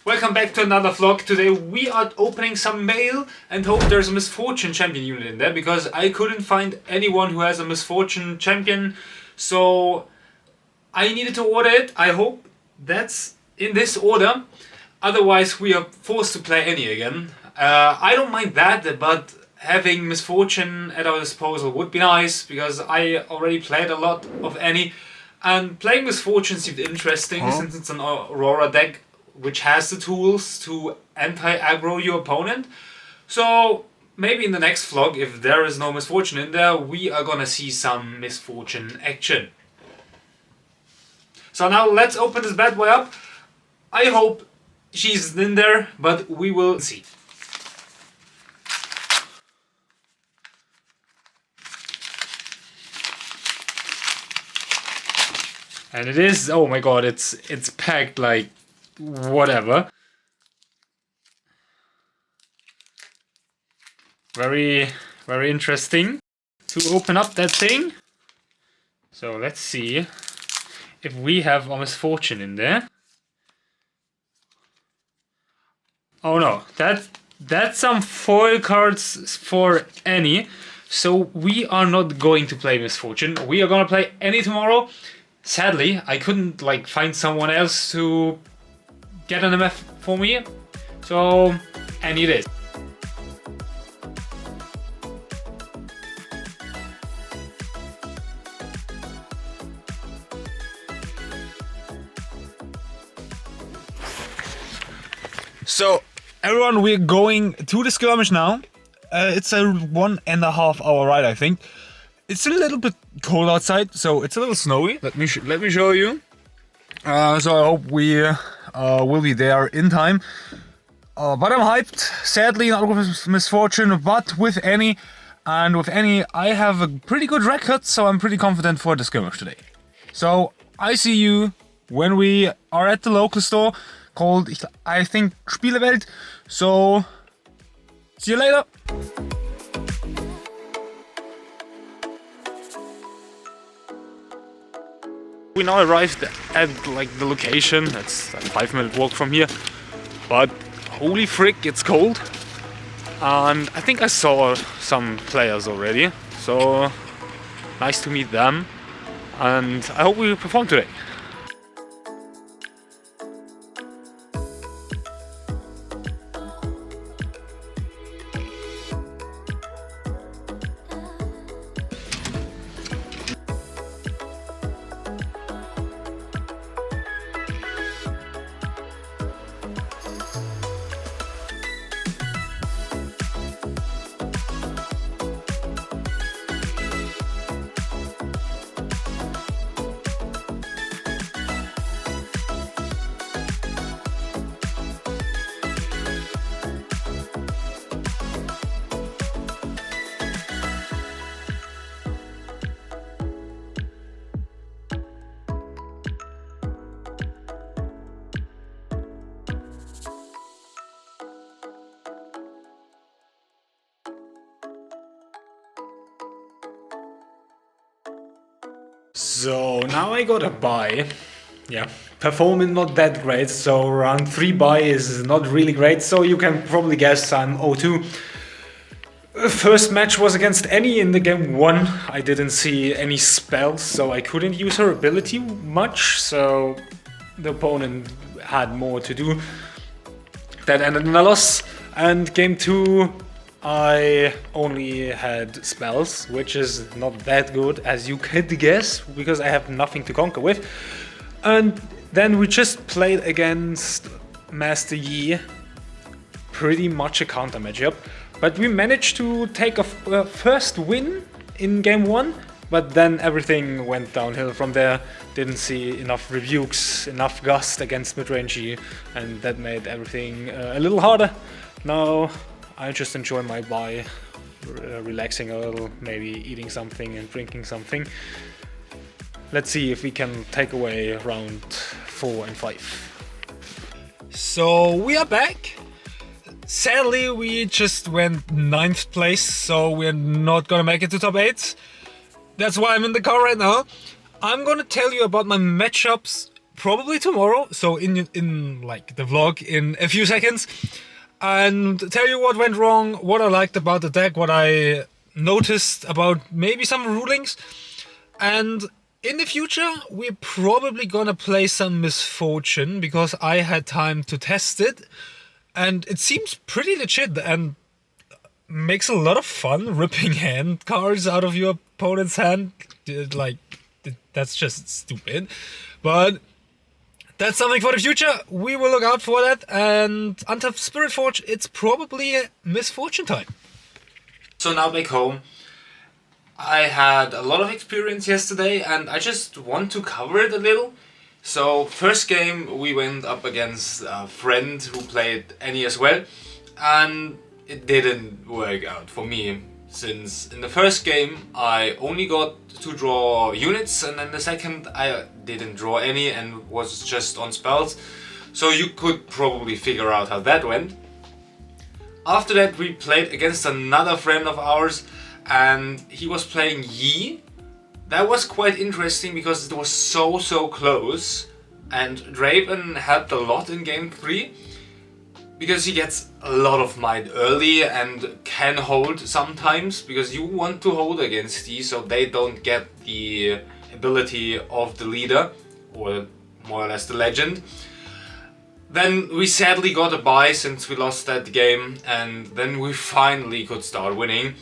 Welcome back to another vlog. Today we are opening some mail and hope there's a Misfortune champion unit in there, because I couldn't find anyone who has a Misfortune champion, so I needed to order it. I hope that's in this order, otherwise we are forced to play any again. I don't mind that, but having Misfortune at our disposal would be nice, because I already played a lot of any, and playing Misfortune seemed interesting since it's an Aurora deck which has the tools to anti-aggro your opponent. So maybe in the next vlog, if there is no Misfortune in there, we are gonna see some Misfortune action. So now let's open this bad boy up. I hope she's in there, but we will see. And it is, oh my god, it's packed like whatever. Very interesting to open up that thing. So let's see if we have a Misfortune in there. Oh no, that's some foil cards for any. So we are not going to play Misfortune. We are gonna play any tomorrow. Sadly, I couldn't find someone else to get an MF for me, so any it is. So everyone, we're going to the skirmish now. It's a 1.5 hour ride, I think. It's a little bit cold outside, so it's a little snowy. Let me show you. So I hope we will be there in time. But I'm hyped. Sadly, not with Misfortune, but with any. And with any, I have a pretty good record, so I'm pretty confident for the skirmish today. So I see you when we are at the local store called, I think, Spielewelt. So see you later. We now arrived at the location. It's a 5-minute walk from here, but holy frick, it's cold. And I think I saw some players already, so nice to meet them, and I hope we perform today. So now I got a buy. Yeah, performing not that great, so round 3 buy is not really great, so you can probably guess I'm 0-2. First match was against Annie in the game 1. I didn't see any spells, so I couldn't use her ability much, so the opponent had more to do. That ended in a loss, and game 2 I only had spells, which is not that good, as you could guess, because I have nothing to conquer with. And then we just played against Master Yi, pretty much a counter matchup. But we managed to take a first win in game 1, but then everything went downhill from there. Didn't see enough rebukes, enough gust against midrange Yi, and that made everything a little harder. Now I just enjoy my buy, relaxing a little, maybe eating something and drinking something. Let's see if we can take away round 4 and 5. So we are back. Sadly, we just went 9th place, so we're not gonna make it to top 8. That's why I'm in the car right now. I'm gonna tell you about my matchups probably tomorrow, so in like the vlog in a few seconds, and tell you what went wrong, what I liked about the deck, what I noticed about maybe some rulings. And in the future we're probably gonna play some Misfortune, because I had time to test it and it seems pretty legit and makes a lot of fun ripping hand cards out of your opponent's hand. Like, that's just stupid, but that's something for the future. We will look out for that, and until Spirit Forge, it's probably Misfortune time. So now back home, I had a lot of experience yesterday and I just want to cover it a little. So first game we went up against a friend who played Annie as well, and it didn't work out for me, since in the first game I only got to draw units, and then the second I didn't draw any and was just on spells. So you could probably figure out how that went. After that we played against another friend of ours and he was playing Yi. That was quite interesting because it was so close, and Draven helped a lot in game 3 because he gets a lot of might early and can hold sometimes, because you want to hold against these so they don't get the ability of the leader, or more or less the legend. Then we sadly got a bye since we lost that game, and then we finally could start winning.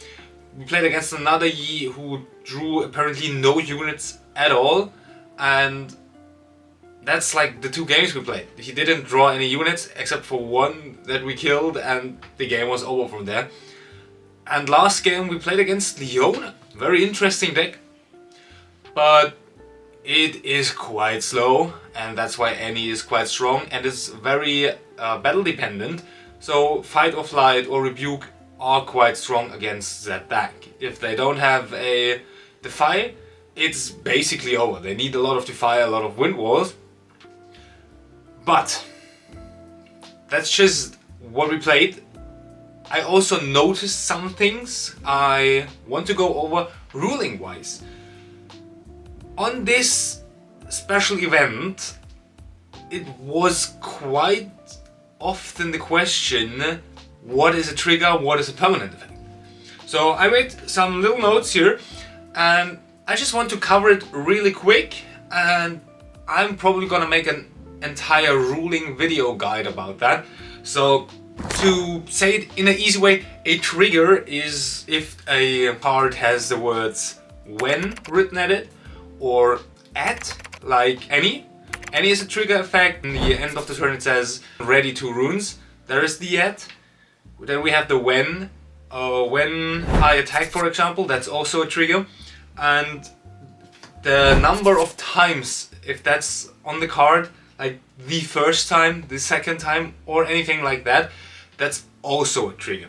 We played against another Yi who drew apparently no units at all, and that's like the 2 games we played. He didn't draw any units except for one that we killed, and the game was over from there. And last game we played against Leona. Very interesting deck, but it is quite slow, and that's why Annie is quite strong, and it's very battle dependent. So Fight or Flight or Rebuke are quite strong against that deck. If they don't have a Defy, it's basically over. They need a lot of Defy, a lot of Wind Walls. But that's just what we played. I also noticed some things I want to go over ruling wise. On this special event, it was quite often the question, what is a trigger, what is a permanent effect? So I made some little notes here and I just want to cover it really quick, and I'm probably gonna make an entire ruling video guide about that. So to say it in an easy way, a trigger is if a card has the words when written at it or at, like Annie. Annie is a trigger effect. In the end of the turn it says ready 2 runes. There is the at. Then we have the when. When I attack, for example, that's also a trigger. And the number of times, if that's on the card, like the first time, the second time, or anything like that, that's also a trigger.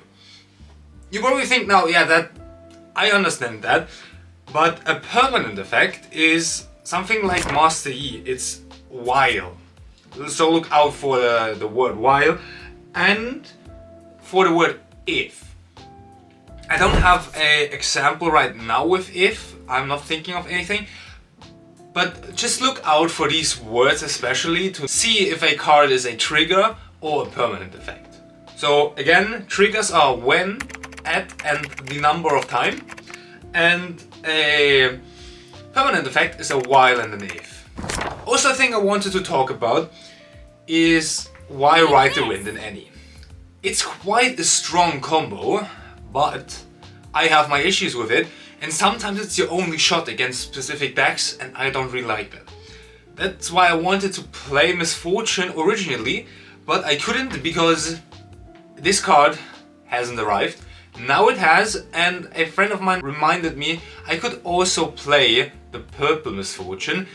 You probably think now, yeah, that I understand that, but a permanent effect is something like Master Yi. It's while. So look out for the word while and for the word if. I don't have an example right now with if, I'm not thinking of anything, but just look out for these words especially to see if a card is a trigger or a permanent effect. So again, triggers are when, at, and the number of time, and a permanent effect is a while and an if. Also, a thing I wanted to talk about is why Ride the Wind in Annie. It's quite a strong combo, but I have my issues with it, and sometimes it's your only shot against specific decks, and I don't really like that. That's why I wanted to play Misfortune originally, but I couldn't because this card hasn't arrived. Now it has, and a friend of mine reminded me I could also play the purple Misfortune,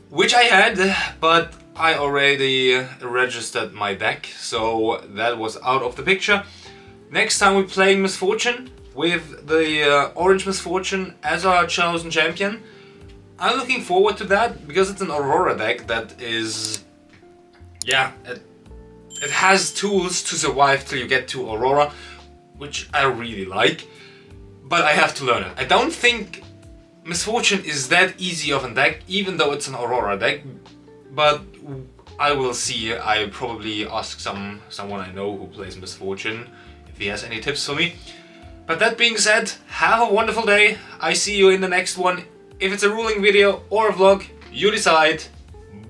which I had, but I already registered my deck, so that was out of the picture. Next time we're playing Misfortune with the orange Misfortune as our chosen champion. I'm looking forward to that because it's an Aurora deck that is, yeah, it has tools to survive till you get to Aurora, which I really like, but I have to learn it. I don't think Misfortune is that easy of a deck, even though it's an Aurora deck, but I will see. I probably ask someone I know who plays Misfortune if he has any tips for me. But that being said, have a wonderful day. I see you in the next one. If it's a ruling video or a vlog, you decide.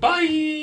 Bye!